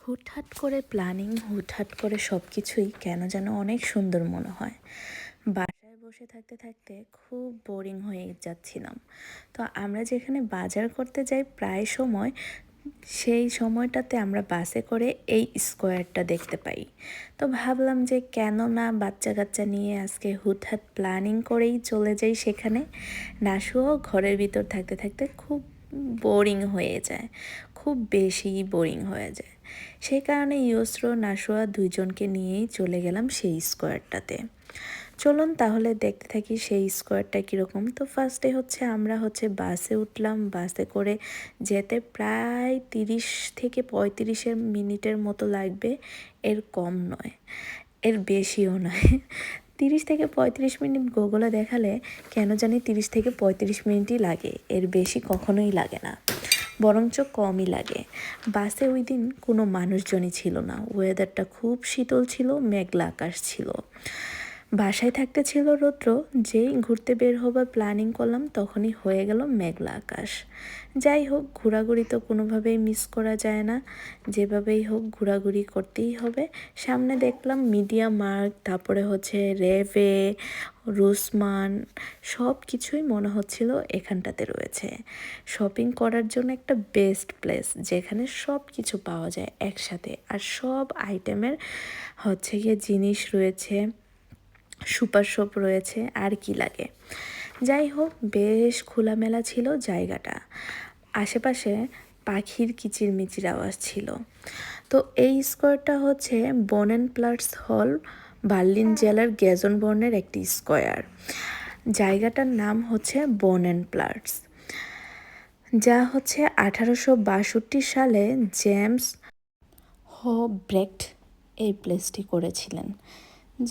হুটহাট করে প্ল্যানিং, হুটহাট করে সব কিছুই কেন যেন অনেক সুন্দর মনে হয়। বাসায় বসে থাকতে থাকতে খুব বোরিং হয়ে যাচ্ছিলাম। তো আমরা যেখানে বাজার করতে যাই প্রায় সময়, সেই সময়টাতে আমরা বাসে করে এই স্কোয়ারটা দেখতে পাই। তো ভাবলাম যে কেন না বাচ্চা কাচ্চা নিয়ে আজকে হুটহাট প্ল্যানিং করেই চলে যাই সেখানে। নাশুও ঘরের ভিতর থাকতে থাকতে খুব বোরিং হয়ে যায়, খুব বেশি বোরিং হয়ে যায়। সেই কারণে ইয়সরো নাশুয়া দুইজনকে নিয়েই চলে গেলাম সেই স্কোয়ারটাতে। চলুন তাহলে দেখতে থাকি সেই স্কোয়ারটা কীরকম। তো ফার্স্টে আমরা বাসে উঠলাম। বাসে করে যেতে প্রায় 30 থেকে 35 মিনিটের মতো লাগবে, এর কম নয়, এর বেশিও নয়। 30 থেকে 35 মিনিট গুগলে দেখালে কেন জানি 30 থেকে 35 মিনিটই লাগে, এর বেশি কখনোই লাগে না, বরঞ্চ কমই লাগে। বাসে ওই দিন কোনো মানুষজনই ছিল না, ওয়েদারটা খুব শীতল ছিল, মেঘলা আকাশ ছিল। বাসায় থাকতে ছিল রৌদ্র, যেই ঘুরতে বের হবার প্ল্যানিং করলাম তখনই হয়ে গেল মেঘলা আকাশ। যাই হোক, ঘোরাঘুরি তো কোনোভাবেই মিস করা যায় না, যেভাবেই হোক ঘোরাঘুরি করতেই হবে। সামনে দেখলাম মিডিয়া মার্ট, তারপরে রেভে, রুসমান, সব কিছুই মনে হচ্ছিল এখানটাতে রয়েছে। শপিং করার জন্য একটা বেস্ট প্লেস, যেখানে সব কিছু পাওয়া যায় একসাথে, আর সব আইটেমের জিনিস রয়েছে, সুপার শপ রয়েছে, আর কি লাগে। যাই হোক, বেশ খোলামেলা ছিল জায়গাটা, আশেপাশে পাখির কিচিরমিচির আওয়াজ ছিল। তো এই স্কোয়ারটা বোনেনপ্লাটস হল, বার্লিন জেলার গেজনবর্নের একটি স্কোয়ার। জায়গাটার নাম বোনেনপ্লাটস, যা 1862 সালে জেমস ব্রেক্ট এই প্লেসটি করেছিলেন।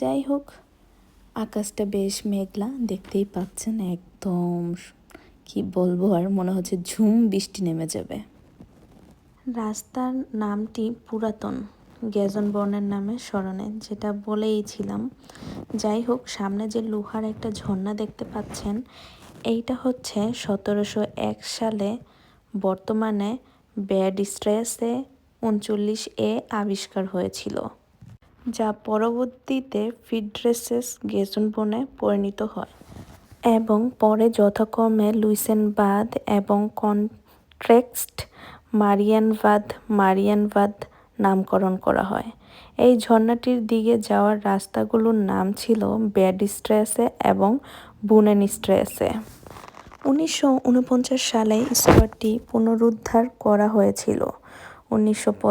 যাই হোক, আকাশটা বেশ মেঘলা, দেখতেই পাচ্ছেন, একদম কি বলবো আর, মনে হচ্ছে ঝুম বৃষ্টি নেমে যাবে। রাস্তার নামটি পুরাতন গেজনবর্নের নামে স্মরণে, যেটা বলেইছিলাম। যাই হোক, সামনে যে লোহার একটা ঝর্ণা দেখতে পাচ্ছেন, এইটা 1701 সালে বর্তমানে ব্যাড স্ট্রেসে 39 আবিষ্কার হয়েছিল, যা পরবর্তীতে ফিড্রেসেস গেজনবর্নে পরিণত হয় এবং পরে যথাক্রমে লুইসেনবাদ এবং কন্ট্রেক্সট মারিয়ানবাদ নামকরণ করা হয়। এই ঝর্ণাটির দিকে যাওয়ার রাস্তাগুলোর নাম ছিল ব্যাড স্ট্রেসে এবং বুনেনস্ট্রেসে। 1949 সালে স্কোয়ারটি পুনরুদ্ধার করা হয়েছিল। 1950